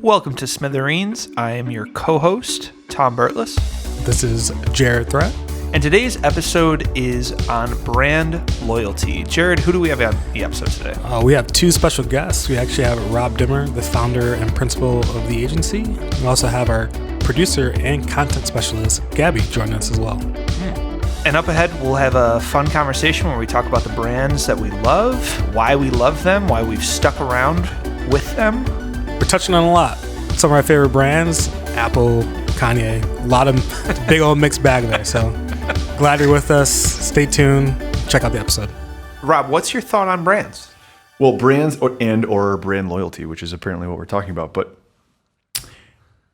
Welcome to Smithereens. I am your co-host, Tom Burtless. This is Jared Threat. And today's episode is on brand loyalty. Jared, who do we have on the episode today? We have two special guests. We actually have Rob Dimmer, the founder and principal of the agency. We also have our producer and content specialist, Gabby, joining us as well. And up ahead, we'll have a fun conversation where we talk about the brands that we love, why we love them, why we've stuck around with them. We're touching on a lot. Some of our favorite brands, Apple, Kanye, a lot of big old mixed bag there. So glad you're with us. Stay tuned. Check out the episode. Rob, what's your thought on brands? Well, brands or brand loyalty, which is apparently what we're talking about. But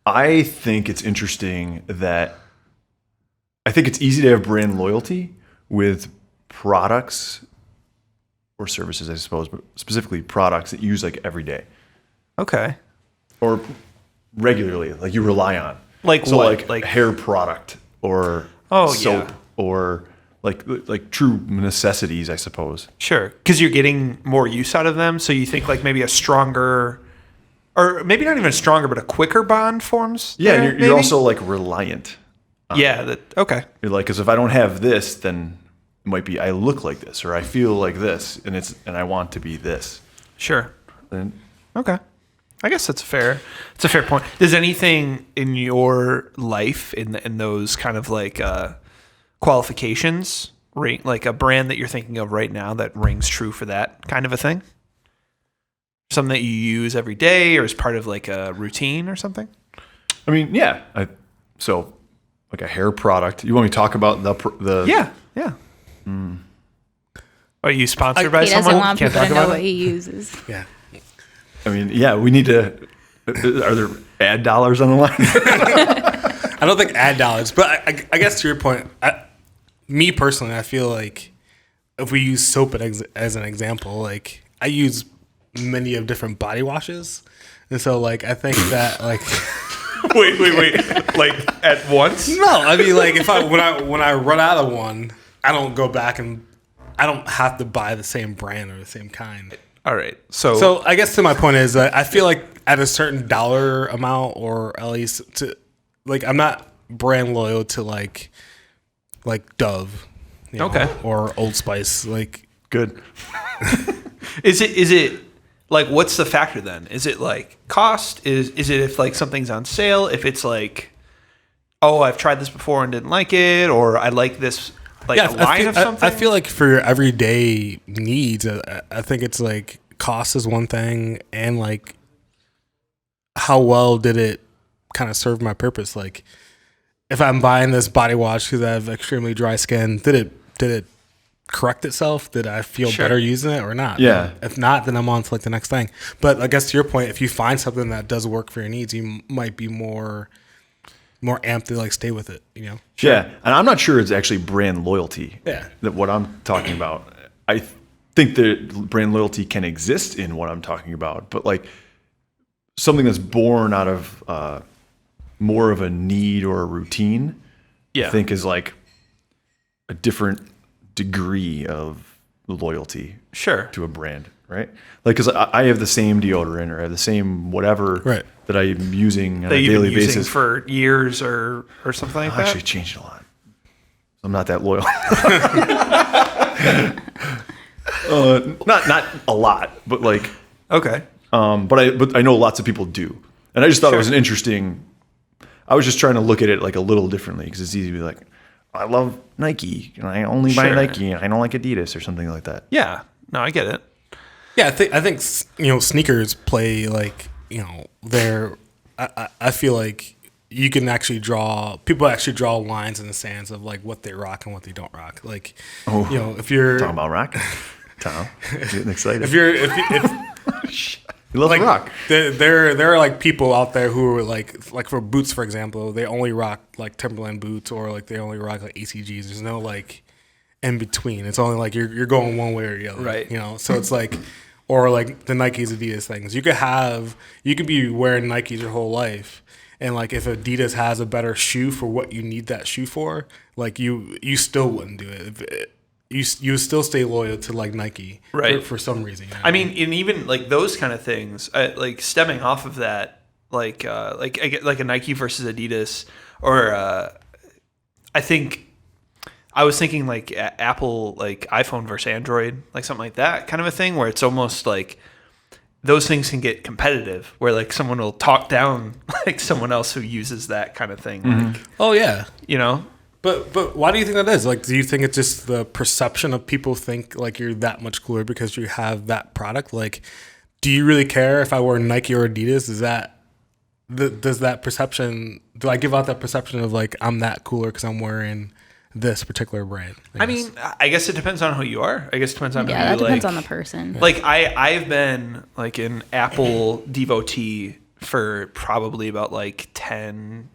I think it's interesting that I think it's easy to have brand loyalty with products or services, I suppose, but specifically products that you use like every day. Okay. Or regularly, like you rely on. Like so what? Like hair product or soap or like true necessities, I suppose. Sure. Because you're getting more use out of them. So you think like maybe a stronger, or maybe not even stronger, but a quicker bond forms? Yeah, there, you're also like reliant. Okay. You're like, because if I don't have this, then it might be I look like this or I feel like this and I want to be this. Sure. And Okay. I guess it's a fair point. Does anything in your life in those kind of like qualifications ring, like a brand that you're thinking of right now that rings true for that kind of a thing? Something that you use every day or as part of like a routine or something? I mean, yeah. So like a hair product. You want me to talk about the Yeah. Are you sponsored by He someone? doesn't want Can't people talk to know about what it? he uses. Yeah. I mean, yeah, we need to. Are there ad dollars on the line? I don't think ad dollars, but I guess to your point, me personally, I feel like if we use soap as an example, like I use many of different body washes, and so like I think that like Wait. Like at once? no, I mean like if when I run out of one, I don't go back and I don't have to buy the same brand or the same kind. All right. So So I guess to my point is I feel like at a certain dollar amount, or at least to like I'm not brand loyal to like Dove, you know, Okay. or Old Spice. Like Good. Is it like what's the factor then? Is it like cost? Is it if like something's on sale? If it's like, oh, I've tried this before and didn't like it, or I like this like a line of something? I feel like for your everyday needs, I think it's like cost is one thing, and like how well did it kind of serve my purpose? Like if I'm buying this body wash because I have extremely dry skin, did it correct itself? Did I feel Sure. better using it or not? Yeah. If not, then I'm on to like the next thing. But I guess to your point, if you find something that does work for your needs, you might be more amped to like stay with it, you know? Yeah, and I'm not sure it's actually brand loyalty. Yeah. That what I'm talking about. I think that brand loyalty can exist in what I'm talking about, but like something that's born out of more of a need or a routine, Yeah. I think is like a different degree of loyalty Sure. to a brand, right? Like, because I have the same deodorant or I have the same whatever Right. that I'm using on That a you've daily been using basis. for years or something like I that? actually changed a lot. I'm not that loyal. Not a lot, but like, Okay. but I know lots of people do, and I just thought it was Sure. an interesting. I was just trying to look at it like a little differently because it's easy to be like, I love Nike and I only buy Sure. Nike and I don't like Adidas or something like that. Yeah. No, I get it. Yeah, I think you know sneakers play like you know they're. I feel like you can actually people actually draw lines in the sands of like what they rock and what they don't rock. Like you know if you're Talking about rock, Tom, getting excited. if You love like rock. there are like people out there who are like for boots for example they only rock like Timberland boots or like they only rock like ACGs. There's no like in between. It's only like you're going one way or the other. Right. You know, so it's like or like the Nikes Adidas things. You could be wearing Nikes your whole life. And like if Adidas has a better shoe for what you need that shoe for, like you still wouldn't do it. You still stay loyal to like Nike, Right. For some reason. You know I mean, and even like those kind of things, like stemming off of that, I get like a Nike versus Adidas, or I think I was thinking like Apple, like iPhone versus Android, like something like that kind of a thing, where it's almost like those things can get competitive, where like someone will talk down like someone else who uses that kind of thing, like, Oh yeah. you know. But why do you think that is? Like, do you think it's just the perception of people think like you're that much cooler because you have that product? Like, do you really care if I wear Nike or Adidas? Is that does that perception? Do I give out that perception of like I'm that cooler because I'm wearing this particular brand? I mean, I guess it depends on who you are. I guess it depends on who you that depends like. on the person. Like I've been like an Apple devotee for probably about like 10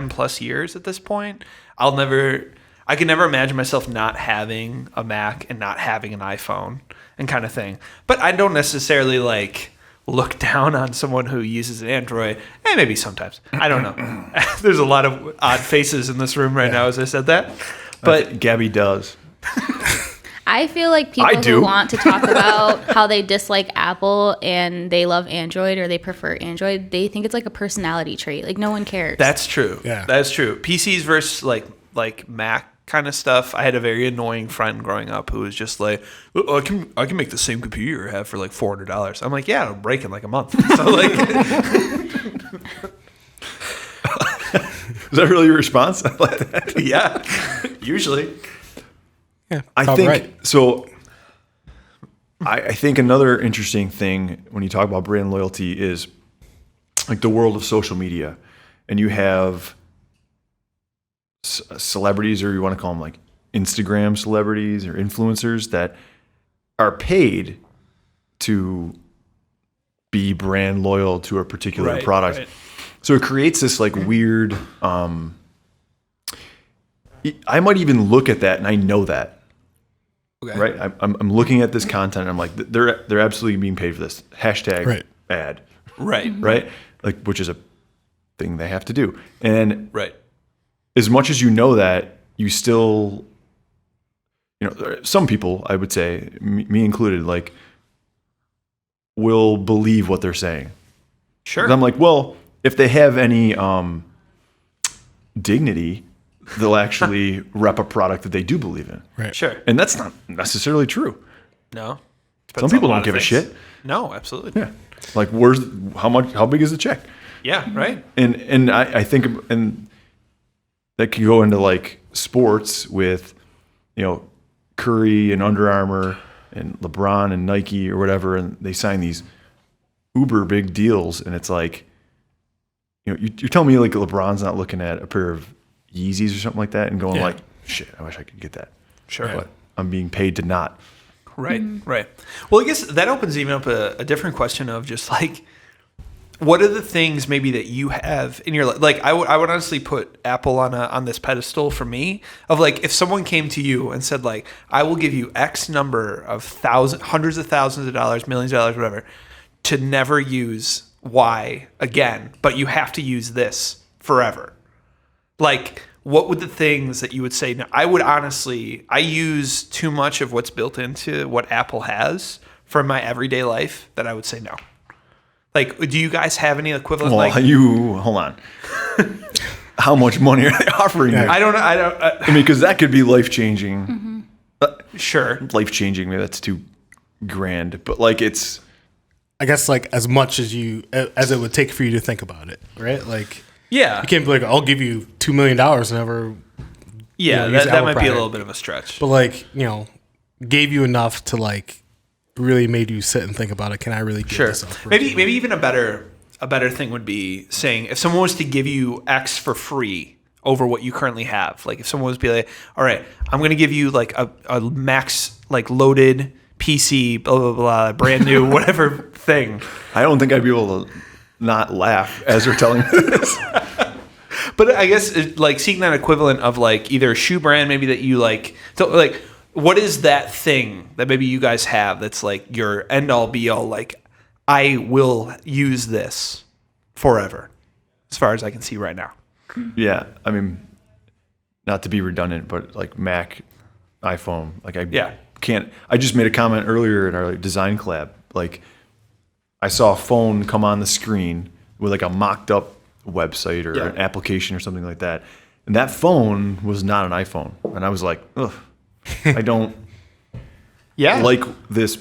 plus years at this point. I can never imagine myself not having a Mac and not having an iPhone and kind of thing. But I don't necessarily like look down on someone who uses an Android. Maybe sometimes. I don't know. There's a lot of odd faces in this room right now as I said that. But Gabby does. I feel like people who want to talk about how they dislike Apple and they love Android or they prefer Android, they think it's like a personality trait. Like no one cares. that's true. Yeah. That's true. PCs versus like Mac kind of stuff. I had a very annoying friend growing up who was just like, "Oh, I can make the same computer I have for like $400." I'm like, yeah, it'll break in like a month. So like, Is that really your response? I like that. yeah, usually. yeah, I probably think right. so. I think another interesting thing when you talk about brand loyalty is like the world of social media, and you have celebrities, or you want to call them like Instagram celebrities or influencers, that are paid to be brand loyal to a particular product. Right. So it creates this like weird. I might even look at that, and I know that. Okay. Right, I'm looking at this content. And I'm like, they're absolutely being paid for this. Hashtag Right. ad. Right. Right, like, which is a thing they have to do. And Right. as much as you know that, you still, some people, I would say, me included, like, will believe what they're saying. Sure. And I'm like, well, if they have any dignity, they'll actually rep a product that they do believe in. Right. Sure. And that's not necessarily true. No. Some people don't give a shit. No, absolutely. Yeah. Like, how big is the check? Yeah. Right. And I think, and that can go into like sports with, Curry and Under Armour and LeBron and Nike or whatever, and they sign these uber big deals, and it's like, you're telling me like LeBron's not looking at a pair of Yeezys or something like that and going like, shit, I wish I could get that. Sure. But I'm being paid to not. Right, right. Well, I guess that opens even up a different question of just like, what are the things maybe that you have in your life? Like, I would honestly put Apple on this pedestal for me of like, if someone came to you and said like, I will give you X number of hundreds of thousands of dollars, millions of dollars, whatever, to never use Y again, but you have to use this forever. Like, what would the things that you would say? Now, I would honestly, I use too much of what's built into what Apple has for my everyday life that I would say no. Like, do you guys have any equivalent? Well, like, hold on. How much money are they offering you? I don't know. I mean, because that could be life changing. Sure. Life changing. Maybe that's too grand, but like it's. I guess like as much as as it would take for you to think about it, right? Like, Yeah. you can't be like, I'll give you $2 million and never. Yeah, use that Apple might be a product. little bit of a stretch. But like, gave you enough to like really made you sit and think about it. Can I really give Sure. this up? for Maybe $2 maybe even a better thing would be saying if someone was to give you X for free over what you currently have. Like if someone was to be like, all right, I'm going to give you like a max like loaded PC, blah blah blah, brand new whatever thing. I don't think I'd be able to not laugh as they're telling me this. But I guess like seeing that equivalent of like either a shoe brand maybe that you like. So like, what is that thing that maybe you guys have that's like your end all be all? Like, I will use this forever, as far as I can see right now. Yeah, I mean, not to be redundant, but like Mac, iPhone, like can't. I just made a comment earlier in our design collab. Like, I saw a phone come on the screen with like a mocked up website or an application or something like that. And that phone was not an iPhone. And I was like, ugh, I don't like this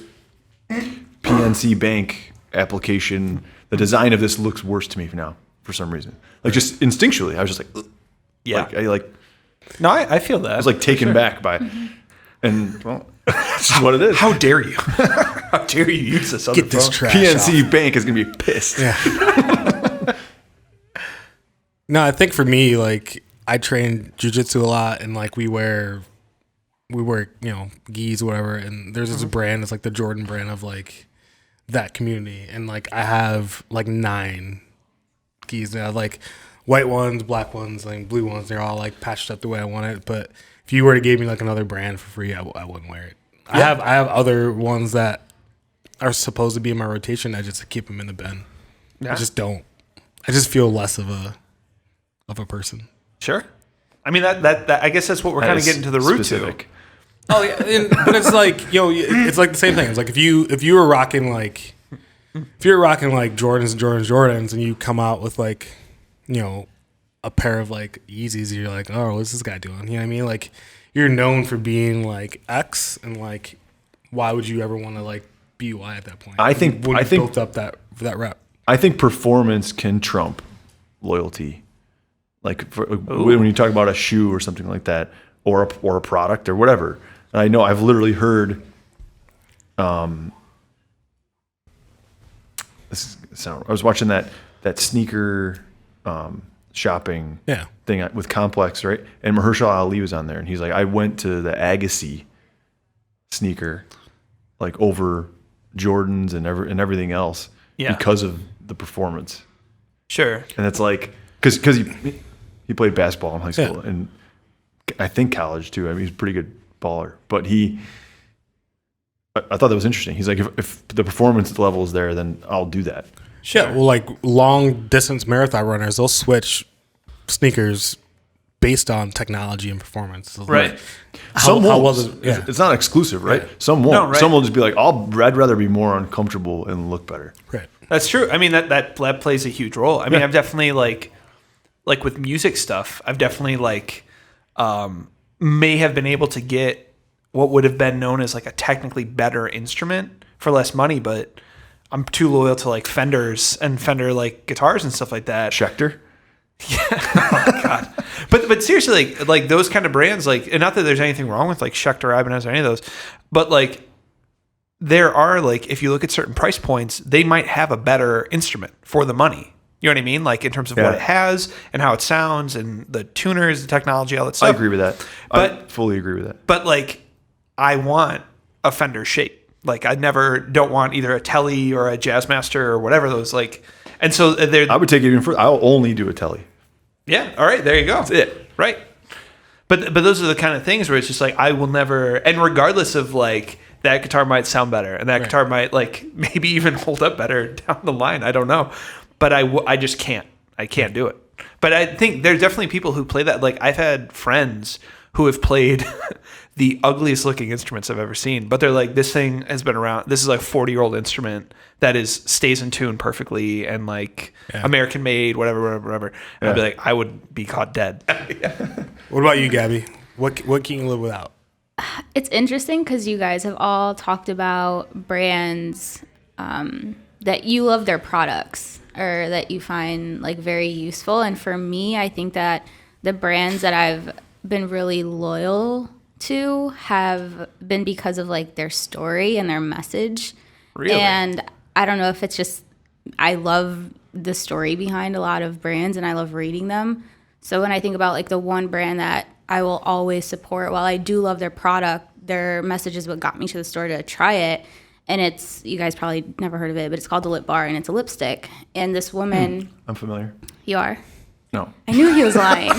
PNC Bank application. The design of this looks worse to me now for some reason. Like just instinctually, I was just like, ugh. No, I feel that. I was like taken back by, and well, that's just what it is. How dare you? How dare you use this other Get this phone? trash PNC off. Bank is gonna be pissed. Yeah. No, I think for me, like I train jujitsu a lot, and like we wear, gis or whatever. And there's this brand, it's like the Jordan brand of like that community, and like I have like 9 gis now, like white ones, black ones, like blue ones. They're all like patched up the way I want it. But if you were to give me like another brand for free, I wouldn't wear it. Yeah. I have other ones that are supposed to be in my rotation. I just keep them in the bin. Yeah. I just don't. I just feel less of a person. Sure. I mean that I guess that's what we're kind of getting to the root to. Oh yeah, but it's like it's like the same thing. It's like if you were rocking like Jordans, and you come out with like a pair of like Yeezys, you're like, oh, what's this guy doing? You know what I mean? Like you're known for being like X, and like why would you ever want to like be Y at that point? I think built up that rep. I think performance can trump loyalty. Like when you talk about a shoe or something like that, or a product or whatever. And I know I've literally heard. I was watching that sneaker shopping thing with Complex, right? And Mahershala Ali was on there, and he's like, I went to the Agassi sneaker, like over Jordans and everything else, because of the performance. Sure. And it's like because he played basketball in high school and I think college too. I mean, he's a pretty good baller, but I thought that was interesting. He's like, if the performance level is there, then I'll do that. Sure. Yeah, well, like long distance marathon runners, they'll switch sneakers based on technology and performance. Right. Like Some won't. It's not exclusive, right? Right. Some won't. No, right. Some will just be like, I'd rather be more uncomfortable and look better. Right. That's true. I mean, that plays a huge role. I mean, I've definitely like with music stuff, I've definitely may have been able to get what would have been known as like a technically better instrument for less money, but I'm too loyal to like Fenders and Fender like guitars and stuff like that. Schecter? Yeah. Oh God. But seriously, like those kind of brands, like, and not that there's anything wrong with like Schecter, Ibanez, or any of those, but like there are like, if you look at certain price points, they might have a better instrument for the money. You know what I mean? Like in terms of what it has and how it sounds and the tuners, the technology, all that stuff. I agree with that. I fully agree with that. But like, I want a Fender shape. Like I don't want either a Tele or a Jazzmaster or whatever those like. And so I would take it even further. I'll only do a Tele. Yeah. All right. There you go. That's it. Right. But those are the kind of things where it's just like, I will never, and regardless of like, that guitar might sound better and that guitar might like maybe even hold up better down the line. I don't know. But I just can't. I can't do it. But I think there's definitely people who play that. Like I've had friends who have played the ugliest looking instruments I've ever seen. But they're like, this thing has been around. This is like a 40-year-old instrument that stays in tune perfectly and like American made, whatever. And I'd be like, I would be caught dead. What about you, Gabby? What can you live without? It's interesting because you guys have all talked about brands that you love their products or that you find like very useful. And for me, I think that the brands that I've been really loyal to have been because of like their story and their message. Really? And I don't know if it's just, I love the story behind a lot of brands and I love reading them. So when I think about like the one brand that I will always support, while I do love their product, their message is what got me to the store to try it. And it's, you guys probably never heard of it, but it's called the Lip Bar, and it's a lipstick. And this woman... I'm familiar. You are? No. I knew he was lying.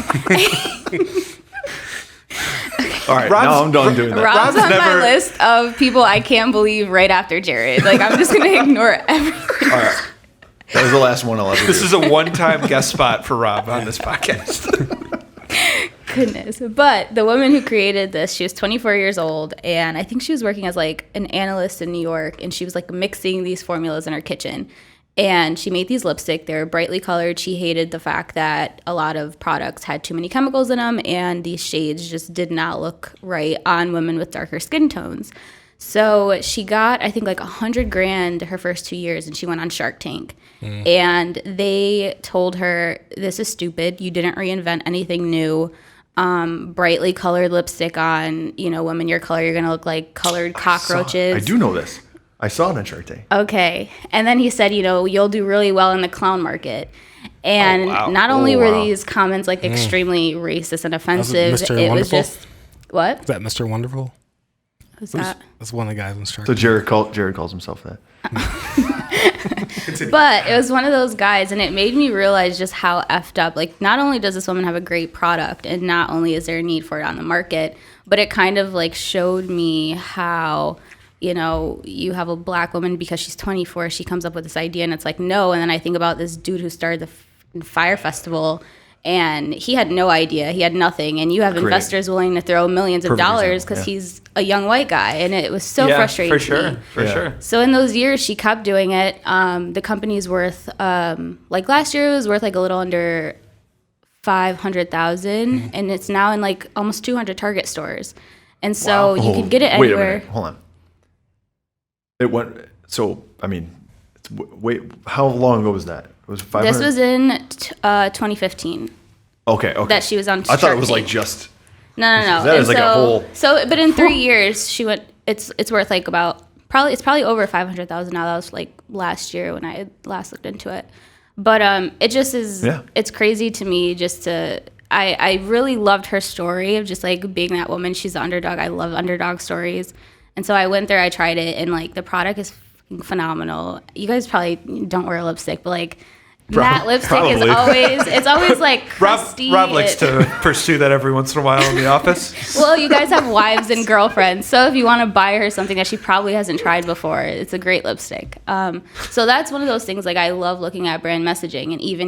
All right, now I'm done doing that. Rob's on my list of people I can't believe right after Jared. Like, I'm just going to ignore everything. All right. That was the last one I'll ever do. This is a one-time guest spot for Rob on this podcast. Goodness. But the woman who created this, she was 24 years old, and I think she was working as like an analyst in New York, and she was like mixing these formulas in her kitchen. And she made these lipstick. They were brightly colored. She hated the fact that a lot of products had too many chemicals in them, and these shades just did not look right on women with darker skin tones. So she got, I think, like $100,000 her first 2 years, and she went on Shark Tank. And they told her, this is stupid. You didn't reinvent anything new. Brightly colored lipstick on, women your color, you're going to look like colored cockroaches. I do know this. I saw it on Shark Tank. Okay. And then he said, you'll do really well in the clown market. And not only were these comments like extremely racist and offensive, it was just, what? Is that Mr. Wonderful? Who's that? That's one of the guys on Shark So Tank. Jared calls himself that. But it was one of those guys, and it made me realize just how effed up. Like, not only does this woman have a great product, and not only is there a need for it on the market, but it kind of like showed me how, you have a black woman because she's 24, she comes up with this idea, and it's like, no. And then I think about this dude who started the Fire Festival, and he had no idea. He had nothing. And you have investors willing to throw millions of dollars because he's a young white guy. And it was so frustrating to me. For sure. So in those years, she kept doing it. The company's worth, like last year, it was worth like a little under 500,000. And it's now in like almost 200 Target stores. And so you can get it anywhere. Wait a minute. Hold on. It went, so, I mean, how long ago was that? It was 500? This was in 2015. Okay. That she was on I thought it was Shark like Tank. just. No. That And is like a whole. But in 3 years, she went. It's worth like it's probably over 500,000 now. That was like last year when I last looked into it. But it just is. Yeah. It's crazy to me just to. I really loved her story of just like being that woman. She's the underdog. I love underdog stories, and so I went there. I tried it, and like the product is phenomenal. You guys probably don't wear lipstick, but like. Matte lipstick is always like crusty. Rob likes to pursue that every once in a while in the office. Well, you guys have wives and girlfriends, so if you want to buy her something that she probably hasn't tried before, it's a great lipstick. So that's one of those things. Like I love looking at brand messaging, and even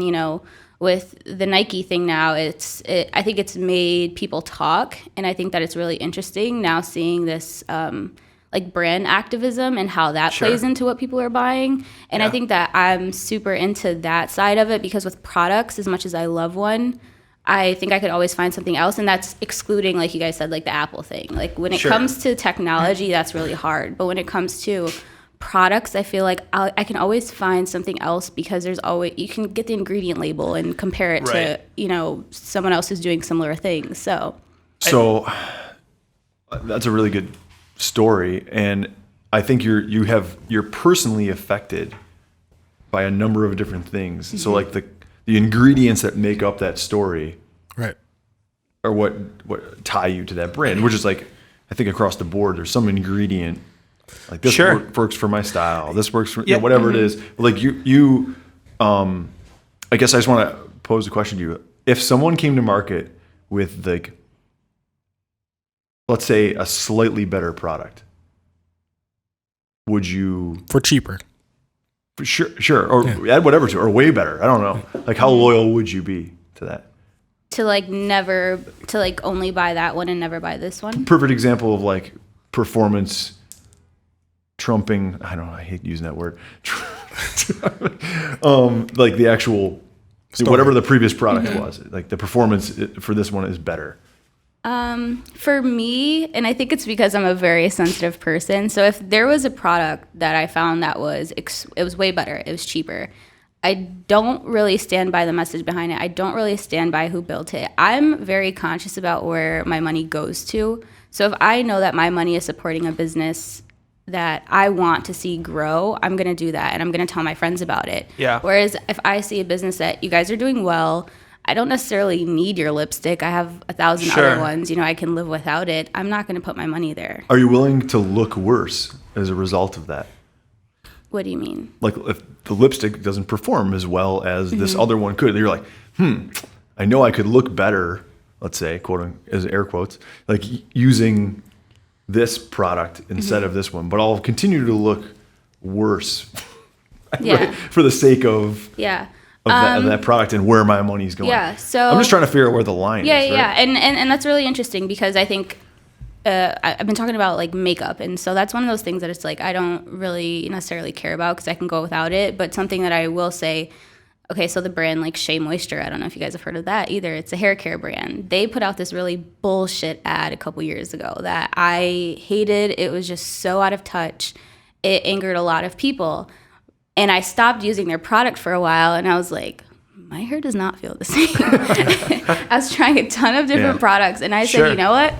with the Nike thing now, I think it's made people talk, and I think that it's really interesting now seeing this. Like brand activism and how that plays into what people are buying. And I think that I'm super into that side of it because with products, as much as I love one, I think I could always find something else. And that's excluding, like you guys said, like the Apple thing. Like when it comes to technology, that's really hard. But when it comes to products, I feel like I can always find something else because there's always, you can get the ingredient label and compare it to, someone else who's doing similar things. So that's a really good story, and I think you're personally affected by a number of different things. Mm-hmm. So like the ingredients that make up that story, right, are what tie you to that brand. Which is like, I think across the board, there's some ingredient like this works for my style. This works for whatever it is. But like you, I guess I just want to pose a question to you. If someone came to market with like, let's say a slightly better product, would you for cheaper? For sure, or add whatever to, or way better. I don't know. Like, how loyal would you be to that? To only buy that one and never buy this one. Perfect example of like performance trumping. I don't know. I hate using that word. Like the actual whatever the previous product was. Like the performance for this one is better. For me, and I think it's because I'm a very sensitive person. So if there was a product that I found that it was way better, it was cheaper, I don't really stand by the message behind it. I don't really stand by who built it. I'm very conscious about where my money goes to. So if I know that my money is supporting a business that I want to see grow, I'm going to do that. And I'm going to tell my friends about it. Yeah. Whereas if I see a business that you guys are doing well, I don't necessarily need your lipstick. I have 1,000 other ones. I can live without it. I'm not going to put my money there. Are you willing to look worse as a result of that? What do you mean? Like if the lipstick doesn't perform as well as this other one could, you're like, I know I could look better, let's say, quoting as air quotes, like using this product instead of this one, but I'll continue to look worse right? For the sake of that product and where my money's going. Yeah, so I'm just trying to figure out where the line is. Yeah, and that's really interesting because I think I've been talking about like makeup, and so that's one of those things that it's like I don't really necessarily care about because I can go without it. But something that I will say, okay, so the brand like Shea Moisture, I don't know if you guys have heard of that either. It's a hair care brand. They put out this really bullshit ad a couple years ago that I hated. It was just so out of touch. It angered a lot of people. And I stopped using their product for a while, and I was like, my hair does not feel the same. I was trying a ton of different products, and I said, you know what?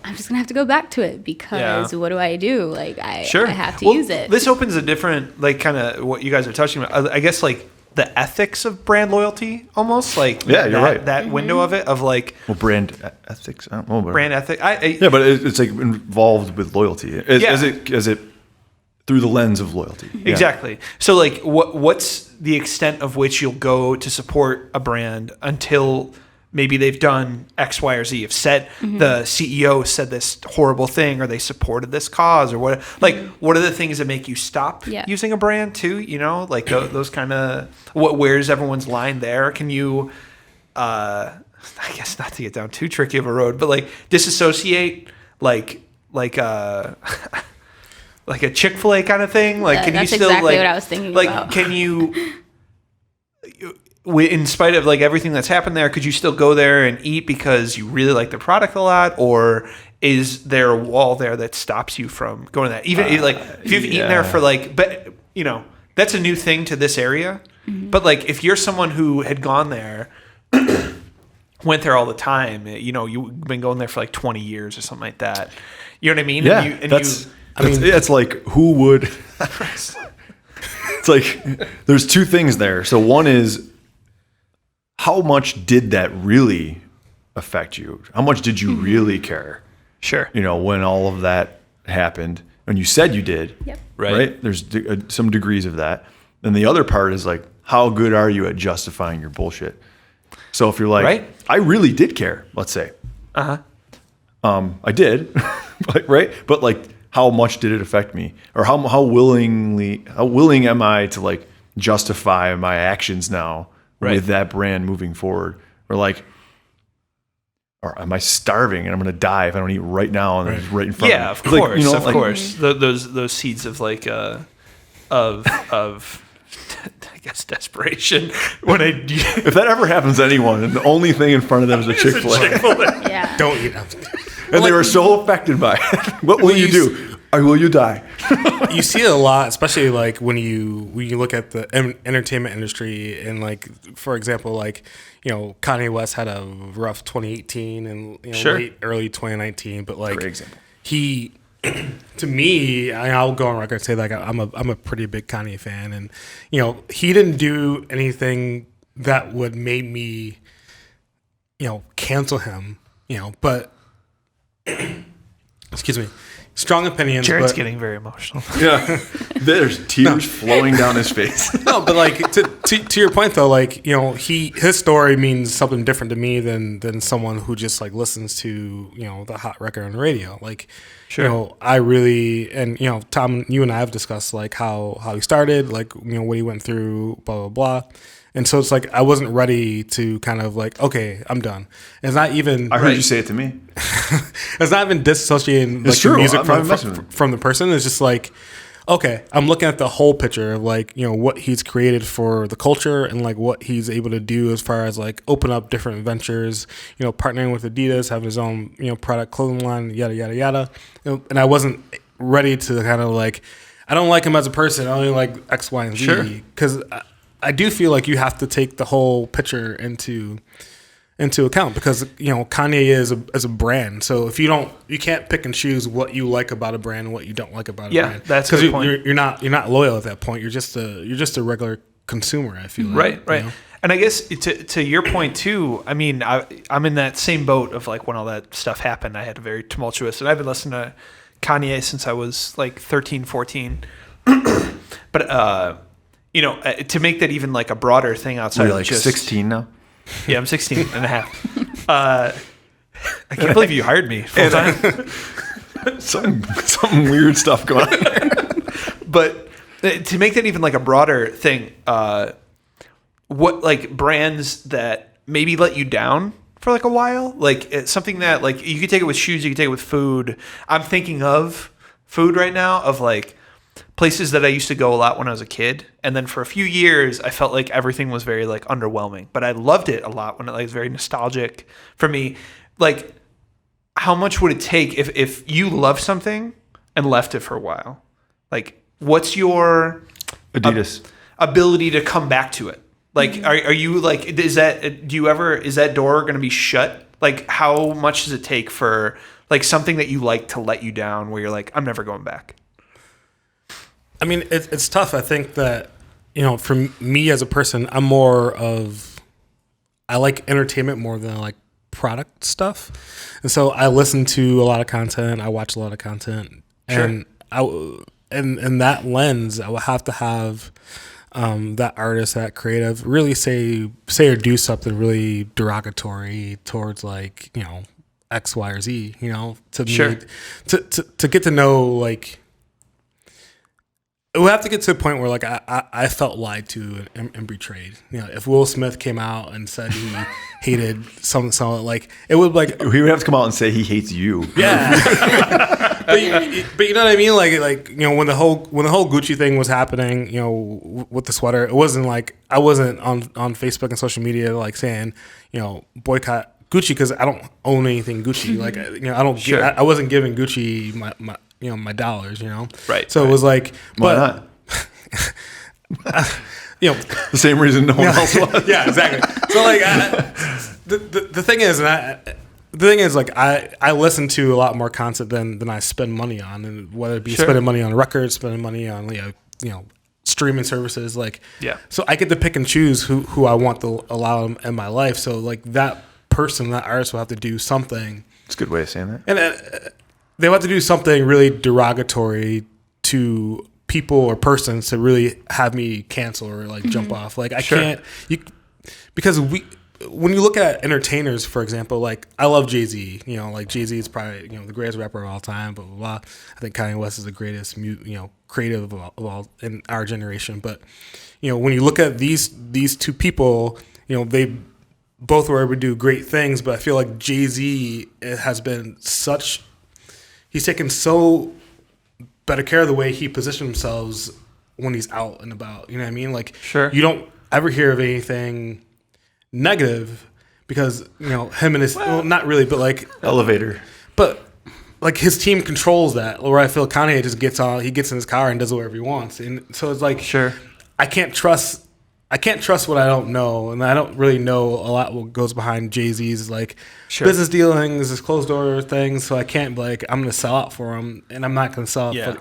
I'm just gonna have to go back to it because what do I do? Like I have to use it. This opens a different, like, kind of what you guys are touching about. I guess like the ethics of brand loyalty, almost like you're right. That window of it of like brand ethics. I don't know. Brand ethic. But it's like involved with loyalty. As it through the lens of loyalty. Exactly. So like, what's the extent of which you'll go to support a brand until maybe they've done X, Y, or Z. Have said the CEO said this horrible thing, or they supported this cause, or what? Like, what are the things that make you stop using a brand too? You know, like those kind of where's everyone's line there? Can you, I guess not to get down too tricky of a road, but like disassociate, like a Chick-fil-A kind of thing? Like, can you still exactly what I was thinking about. Can you? In spite of like everything that's happened there, could you still go there and eat because you really like the product a lot, or is there a wall there that stops you from going to that? Even like if you've eaten there for like, but you know that's a new thing to this area. But like if you're someone who had gone there, went there all the time, you know, you've been going there for like 20 years or something like that. You know what I mean? Yeah, it's like who would? It's like there's two things there. So one is, how much did that really affect you? How much did you really care? Sure. You know, when all of that happened, and you said you did, right? There's some degrees of that. Then the other part is like, how good are you at justifying your bullshit? So if you're like, I really did care, let's say, I did, right? But like, how much did it affect me, or how willing am I to like justify my actions now with that brand moving forward, or am I starving and I'm going to die if I don't eat right now and it's right in front of me? Yeah, of course, of course. Those seeds of like of I guess desperation. If that ever happens to anyone, and the only thing in front of them is a Chick-fil-A, don't eat them. And they were so affected by it. What will you do? Or will you die? You see it a lot, especially like when you look at the entertainment industry, and like, for example, like, you know, Kanye West had a rough 2018 and early 2019, but like, great example. He, to me, I'll go on record and say like I'm a pretty big Kanye fan, and you know, he didn't do anything that would make me, you know, cancel him, you know, but excuse me. Strong opinions. Jared's getting very emotional. Yeah, there's tears flowing down his face. No, but like to your point though, like, you know, his story means something different to me than someone who just like listens to, you know, the hot record on the radio. Like, you know, I really, and you know, Tom, you and I have discussed like how he started, like, you know, what he went through, blah blah blah. And so it's like I wasn't ready to kind of like, okay, I'm done. It's not even. I heard you say it to me. It's not even disassociating like the music from the person. It's just like, okay, I'm looking at the whole picture of like, you know, what he's created for the culture and like what he's able to do as far as like open up different ventures, you know, partnering with Adidas, having his own, you know, product clothing line, yada yada yada. You know, and I wasn't ready to kind of like, I don't like him as a person. I only like X, Y, and Z because. I do feel like you have to take the whole picture into account because, you know, Kanye is a brand. So if you can't pick and choose what you like about a brand and what you don't like about a brand. Yeah, that's a good point. You're not loyal at that point. You're just a regular consumer, I feel like. Right. You know? And I guess to your point too, I mean, I'm in that same boat of like when all that stuff happened, I had a very tumultuous, and I've been listening to Kanye since I was like 13, 14. But, you know, to make that even like a broader thing outside You're of just 16 now? Yeah, I'm 16 and a half. I can't believe you hired me full time. some weird stuff going on there. But to make that even like a broader thing, what like brands that maybe let you down for like a while. Like it's something that like you could take it with shoes, you could take it with food. I'm thinking of food right now of like places that I used to go a lot when I was a kid, and then for a few years I felt like everything was very like underwhelming, but I loved it a lot when it like was very nostalgic for me. Like how much would it take if you love something and left it for a while? Like what's your Adidas ability to come back to it? Like are you like is that door going to be shut? Like how much does it take for like something that you like to let you down where you're like I'm never going back? I mean, it's tough. I think that, for me as a person, I like entertainment more than I like product stuff. And so I listen to a lot of content. I watch a lot of content. Sure. And in that lens, I will have to have that artist, that creative, really say or do something really derogatory towards like, X, Y, or Z, to Sure. me, to get to know like, it would have to get to a point where like I felt lied to and betrayed. If Will Smith came out and said he hated something like it would like he would have to come out and say he hates you. Yeah. but you know what I mean? Like when the whole Gucci thing was happening, with the sweater, it wasn't like I wasn't on Facebook and social media like saying boycott Gucci because I don't own anything Gucci. Like I don't. Sure. I wasn't giving Gucci my dollars. Right. So it was like, Why but not? The same reason no one else was. Yeah, exactly. So like, the thing is, like I listen to a lot more content than I spend money on, and whether it be Sure. spending money on records, spending money on streaming services, like Yeah. So I get to pick and choose who I want to allow in my life. So like that artist will have to do something. It's a good way of saying that. And they'll have to do something really derogatory to people or persons to really have me cancel or like jump off. Like I Sure. can't, because when you look at entertainers, for example, like I love Jay-Z, like Jay-Z is probably, the greatest rapper of all time, blah, blah, blah. I think Kanye West is the greatest, creative of all in our generation. But, when you look at these two people, they both were able to do great things, but I feel like Jay-Z has been he's taken so better care of the way he positions himself when he's out and about. You know what I mean? Like, Sure. You don't ever hear of anything negative because, him and his, well, not really, but like, Elevator. but like his team controls that. Where I feel Kanye just gets in his car and does whatever he wants. And so it's like, Sure. I can't trust what I don't know, and I don't really know a lot what goes behind Jay-Z's like Sure. business dealings, his closed door things. So I can't be like I'm going to sell out for him, and I'm not going to sell out. Yeah.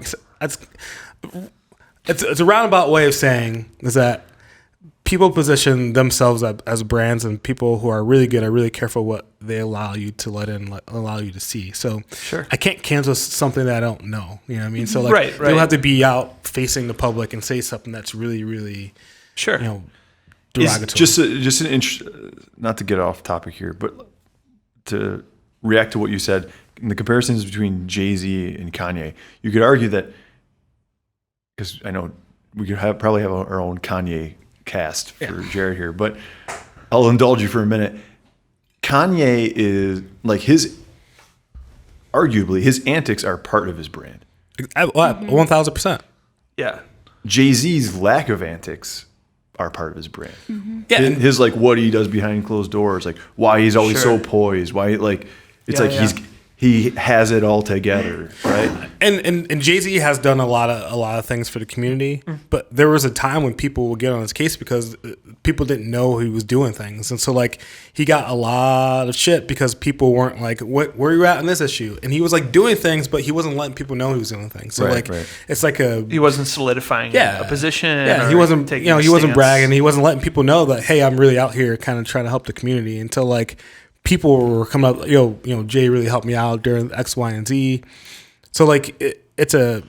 It's a roundabout way of saying is that people position themselves as brands, and people who are really good are really careful what they allow you to allow you to see. So Sure. I can't cancel something that I don't know. You know what I mean? So like Right. you'll have to be out facing the public and say something that's really, really Sure. derogatory. Just an not to get off topic here, but to react to what you said, in the comparisons between Jay-Z and Kanye, you could argue that, because I know we could probably have our own Kanye cast for Jared here, but I'll indulge you for a minute. Kanye is like arguably his antics are part of his brand. 1,000%. Yeah. Jay-Z's lack of antics are part of his brand. Yeah, His like what he does behind closed doors, like why he's always Sure. so poised, why like it's Yeah, like yeah. he has it all together, right? and Jay-Z has done a lot of things for the community, but there was a time when people would get on his case because people didn't know he was doing things, and so like he got a lot of shit because people weren't like, where are you at on this issue? And he was like doing things, but he wasn't letting people know he was doing things. So Right, like right. it's like He wasn't solidifying Yeah. a position. yeah, or he wasn't, taking he a wasn't stance. bragging. He wasn't letting people know that, hey, I'm really out here kind of trying to help the community until like people were coming up, Jay really helped me out during X, Y, and Z. So like it's a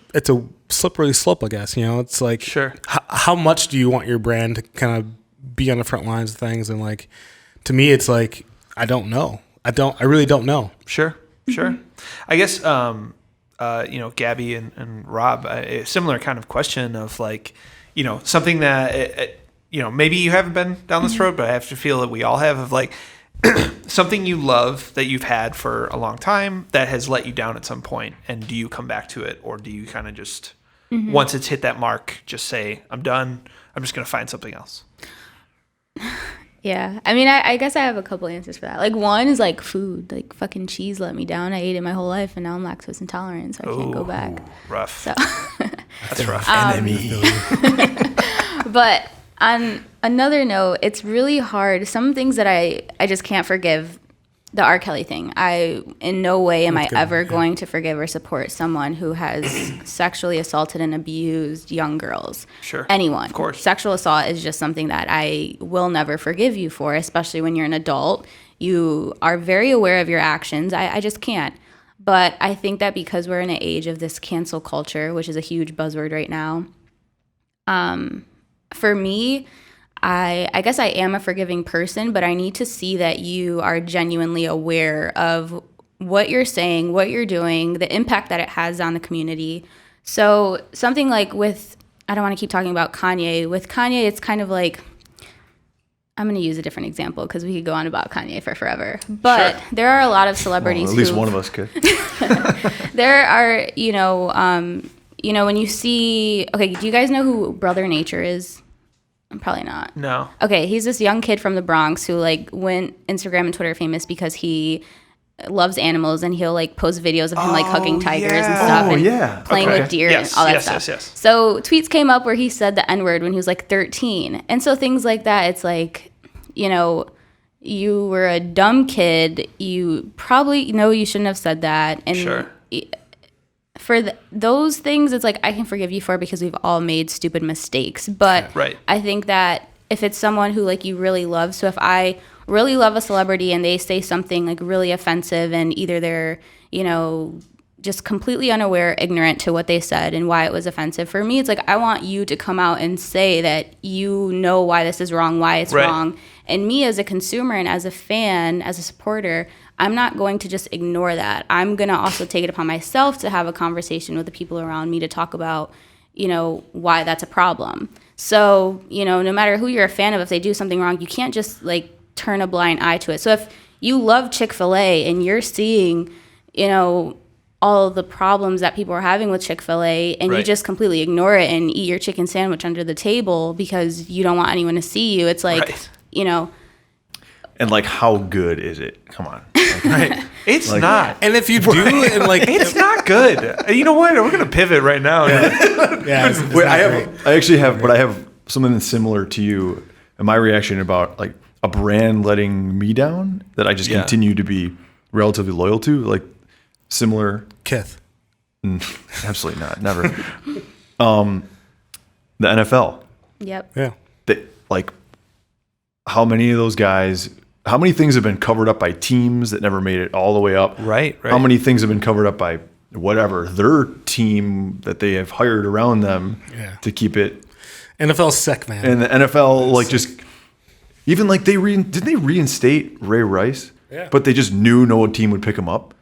slippery slope, I guess. It's like, Sure. how much do you want your brand to kind of be on the front lines of things? And like, to me, it's like, I don't know. I really don't know. Sure. I guess, Gabby and Rob, a similar kind of question of like, something that, maybe you haven't been down this road, but I have to feel that we all have of like, something you love that you've had for a long time that has let you down at some point, and do you come back to it, or do you kind of just once it's hit that mark, just say, I'm done, I'm just going to find something else? Yeah. I mean, I guess I have a couple answers for that. Like, one is like food. Like, fucking cheese let me down. I ate it my whole life, and now I'm lactose intolerant, so I can't go back. Rough. So, That's rough. but on another note, it's really hard. Some things that I just can't forgive. The R. Kelly thing. In no way am I ever going to forgive or support someone who has sexually assaulted and abused young girls. Sure. Anyone. Of course. Sexual assault is just something that I will never forgive you for, especially when you're an adult. You are very aware of your actions. I just can't. But I think that because we're in an age of this cancel culture, which is a huge buzzword right now, for me, I guess I am a forgiving person, but I need to see that you are genuinely aware of what you're saying, what you're doing, the impact that it has on the community. So something like I don't want to keep talking about Kanye. With Kanye, it's kind of like, I'm going to use a different example because we could go on about Kanye for forever. But there are a lot of celebrities At least one of us could. there are, when you see, okay, do you guys know who Brother Nature is? Probably not. No. Okay, he's this young kid from the Bronx who like went Instagram and Twitter famous because he loves animals, and he'll like post videos of him like hugging tigers and stuff and playing with deer and all that stuff. Yes. So tweets came up where he said the N-word when he was like 13. And so things like that, it's like, you were a dumb kid. You probably know you shouldn't have said that. And Sure. For those things, it's like I can forgive you for because we've all made stupid mistakes. But Right. I think that if it's someone who like you really love, so if I really love a celebrity and they say something like really offensive, and either they're, just completely unaware, ignorant to what they said and why it was offensive, for me, it's like I want you to come out and say that you know why this is wrong, why it's wrong. And me as a consumer and as a fan, as a supporter, I'm not going to just ignore that. I'm going to also take it upon myself to have a conversation with the people around me to talk about, why that's a problem. So, no matter who you're a fan of, if they do something wrong, you can't just like turn a blind eye to it. So if you love Chick-fil-A and you're seeing, all the problems that people are having with Chick-fil-A, and you just completely ignore it and eat your chicken sandwich under the table because you don't want anyone to see you, it's like, And like, how good is it? Come on. Right. It's like, not. And if you do, and like, it's not good. You know what? We're going to pivot right now. yeah, it's Wait, not I have something similar to you. And my reaction about like a brand letting me down that I just continue to be relatively loyal to, like similar. Kith. Absolutely not. Never. The NFL. Yep. Yeah. Like, how many of those guys, how many things have been covered up by teams that never made it all the way up? Right. How many things have been covered up by whatever, their team that they have hired around them to keep it. NFL's sick, man. And the NFL, like, just, even like didn't they reinstate Ray Rice? Yeah. But they just knew no team would pick him up.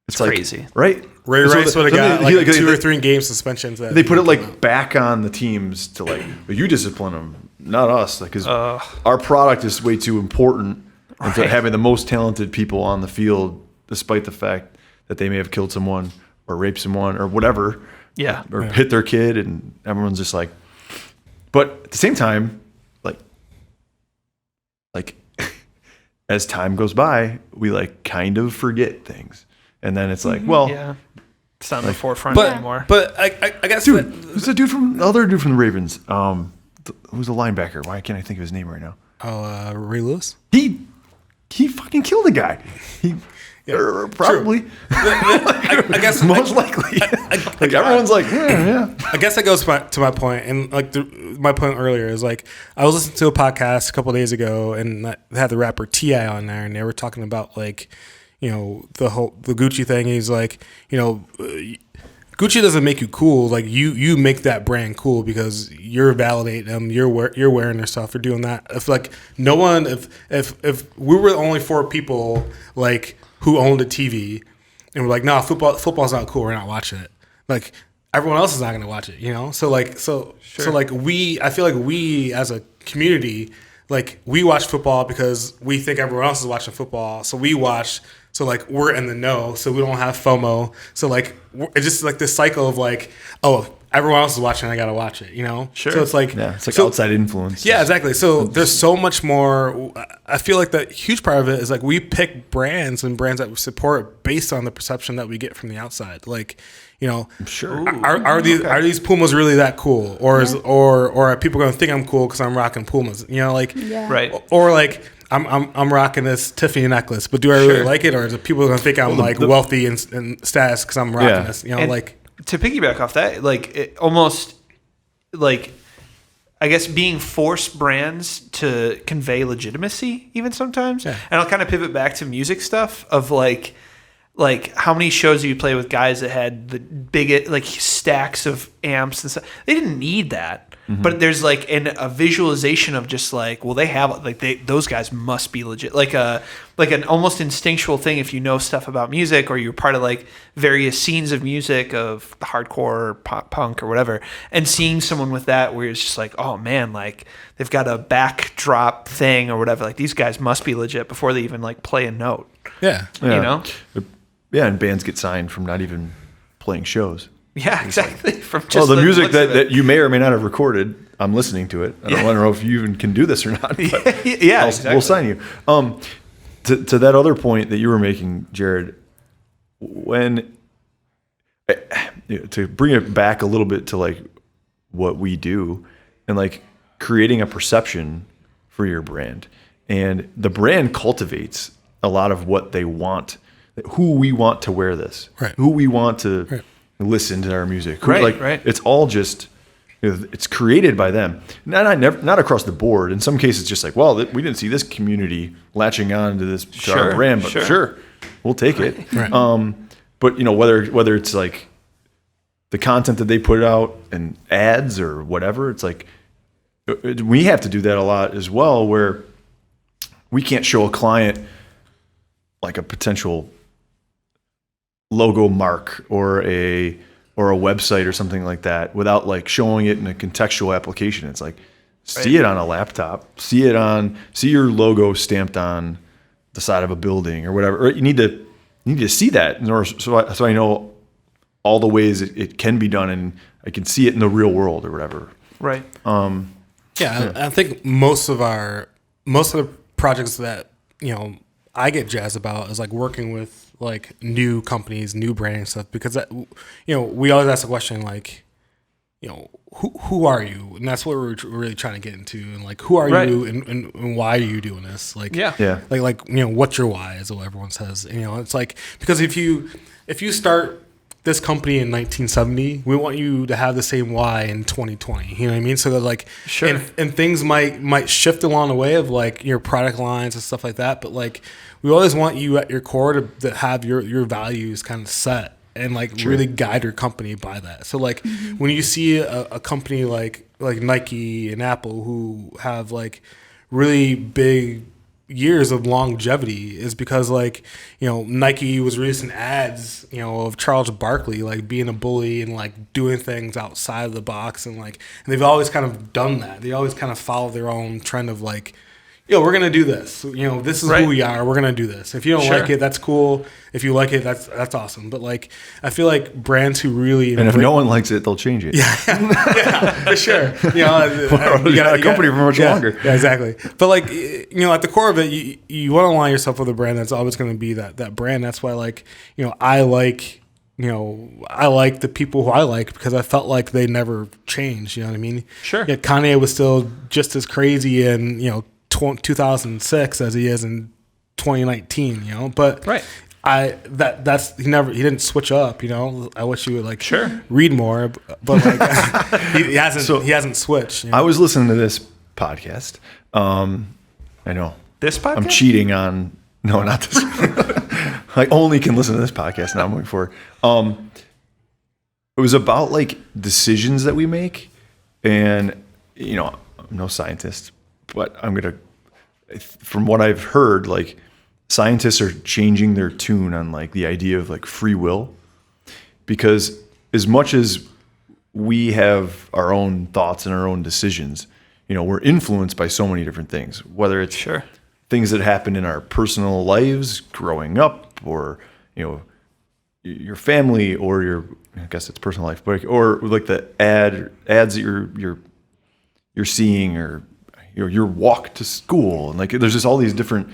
It's like, crazy. Right? Ray Rice would have got he, like 2 or 3 game suspensions. They put it like back on the teams to like, well, you discipline them, not us. Like, because our product is way too important into having the most talented people on the field, despite the fact that they may have killed someone or raped someone or whatever. Yeah. Or hit their kid, and everyone's just like, but at the same time, like as time goes by, we like kind of forget things. And then it's like, well, it's not in the forefront anymore. But I guess, dude, who's the other dude from the Ravens? Who's the linebacker? Why can't I think of his name right now? Ray Lewis. He fucking killed a guy. Probably. I guess most likely. Like everyone's like, yeah. I guess that goes to my point, and like my point earlier is like I was listening to a podcast a couple of days ago, and they had the rapper T.I. on there, and they were talking about like, the Gucci thing. He's like, Gucci doesn't make you cool. Like you make that brand cool because you're validating them. You're wearing their stuff. You're doing that. If like no one, if we were only 4 people like who owned a TV, and we're like, nah, football's not cool. We're not watching it. Like everyone else is not going to watch it. So like I feel like we as a community like we watch football because we think everyone else is watching football, so we watch. So like we're in the know, so we don't have FOMO. So like it's just like this cycle of like, oh, everyone else is watching, I gotta watch it, you know? Sure. So it's like outside influence. Yeah, exactly. So there's so much more. I feel like the huge part of it is like we pick brands and brands that we support based on the perception that we get from the outside. Like, you know, Sure. Are these Pumas really that cool, or are people gonna think I'm cool because I'm rocking Pumas? You know, like Right. Or like I'm rocking this Tiffany necklace, but do I really like it, or is it people gonna think I'm wealthy and status because I'm rocking this? You know, And like to piggyback off that, like it almost like I guess being forced brands to convey legitimacy even sometimes. Yeah. And I'll kind of pivot back to music stuff of like how many shows do you play with guys that had the big like stacks of amps and stuff? They didn't need that. Mm-hmm. But there's like a visualization of just like, well, they have like those guys must be legit, like an almost instinctual thing if you know stuff about music or you're part of like various scenes of music of hardcore or pop punk or whatever, and seeing someone with that where it's just like, oh man, like they've got a backdrop thing or whatever, like these guys must be legit before they even like play a note. Yeah. You know? Yeah, and bands get signed from not even playing shows. Yeah, exactly. From just the music that you may or may not have recorded, I'm listening to it. I don't know if you even can do this or not. But exactly. We'll sign you. To that other point that you were making, Jared, when to bring it back a little bit to like what we do and like creating a perception for your brand, and the brand cultivates a lot of what they want, who we want to wear this, who we want to listen to our music. Right. It's all just, it's created by them. Not across the board. In some cases, just like, well, we didn't see this community latching on to this to our brand, but sure, we'll take it. Right. But whether it's like the content that they put out and ads or whatever, it's like we have to do that a lot as well, where we can't show a client like a potential logo mark or a website or something like that without like showing it in a contextual application. It's like see it on a laptop, see your logo stamped on the side of a building or whatever. Or you need to see that in order so I know all the ways it can be done and I can see it in the real world or whatever. Right. I think most of the projects that I get jazzed about is like working with like new companies, new branding stuff, because we always ask the question like, who are you? And that's what we're really trying to get into. And like, who are you and why are you doing this? Like, like what's your why is what everyone says. And, it's like, because if you start this company in 1970, we want you to have the same why in 2020. You know what I mean? So that like, and things might shift along the way of like your product lines and stuff like that. But like, we always want you at your core to have your values kind of set and like really guide your company by that. So like when you see a company like Nike and Apple who have like really big years of longevity is because like Nike was releasing ads of Charles Barkley like being a bully and like doing things outside of the box and they've always kind of done that. They always kind of follow their own trend of like, we're gonna do this. This is who we are. We're gonna do this. If you don't like it, that's cool. If you like it, that's awesome. But like, I feel like brands who really and if no one likes it, they'll change it. Yeah, for sure. You got a company for much longer. Yeah, exactly. But like, at the core of it, you want to align yourself with a brand that's always going to be that brand. That's why like, I like the people who I like because I felt like they never changed. You know what I mean? Sure. Yet Kanye was still just as crazy in 2006 as he is in 2019, but he didn't switch up, I wish he would like read more, but like he hasn't switched. I was listening to this podcast. I know this podcast. I'm cheating on not this. I only can listen to this podcast now. I'm moving forward. It was about like decisions that we make, and I'm no scientist. But from what I've heard, like scientists are changing their tune on like the idea of like free will, because as much as we have our own thoughts and our own decisions, we're influenced by so many different things, whether it's Sure. things that happen in our personal lives growing up, or your family, or I guess it's personal life, but or like the ads that you're seeing, or your walk to school, and like there's just all these different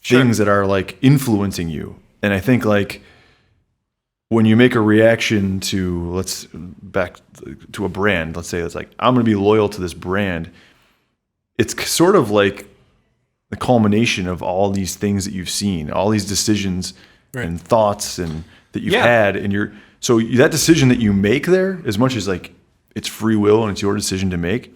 things that are like influencing you. And I think like when you make a reaction to back to a brand, let's say it's like, I'm going to be loyal to this brand. It's sort of like the culmination of all these things that you've seen, all these decisions and thoughts and that you've had. And so that decision that you make there, as much as like it's free will and it's your decision to make,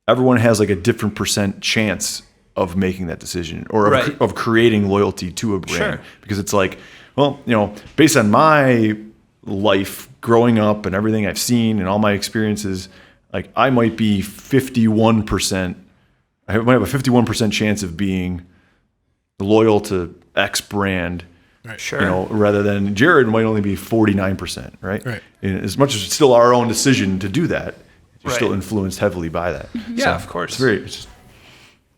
everyone has like a different % chance of making that decision, or of creating loyalty to a brand. Because it's like, well, based on my life growing up and everything I've seen and all my experiences, like I might be 51%. I might have a 51% chance of being loyal to X brand. Right. Sure. Rather than Jared might only be 49%. Right. And as much as it's still our own decision to do that, you're still influenced heavily by that. Yeah, So of course. It's just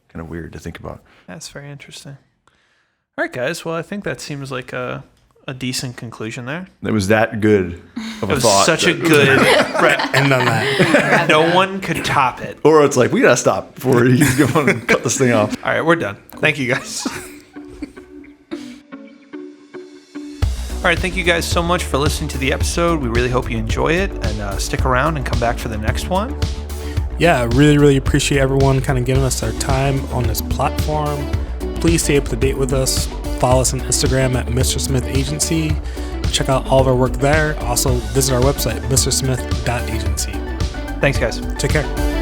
kind of weird to think about. That's very interesting. All right, guys. Well, I think that seems like a decent conclusion there. It was that good of It a was thought. such a good. And on that. No one could top it. Or it's like, we gotta stop before he's going to cut this thing off. All right, we're done. Thank you, guys. All right, thank you guys so much for listening to the episode. We really hope you enjoy it, and stick around and come back for the next one. Yeah, I really, really appreciate everyone kind of giving us their time on this platform. Please stay up to date with us. Follow us on Instagram at Mr. Smith Agency. Check out all of our work there. Also, visit our website, mrsmith.agency. Thanks, guys. Take care.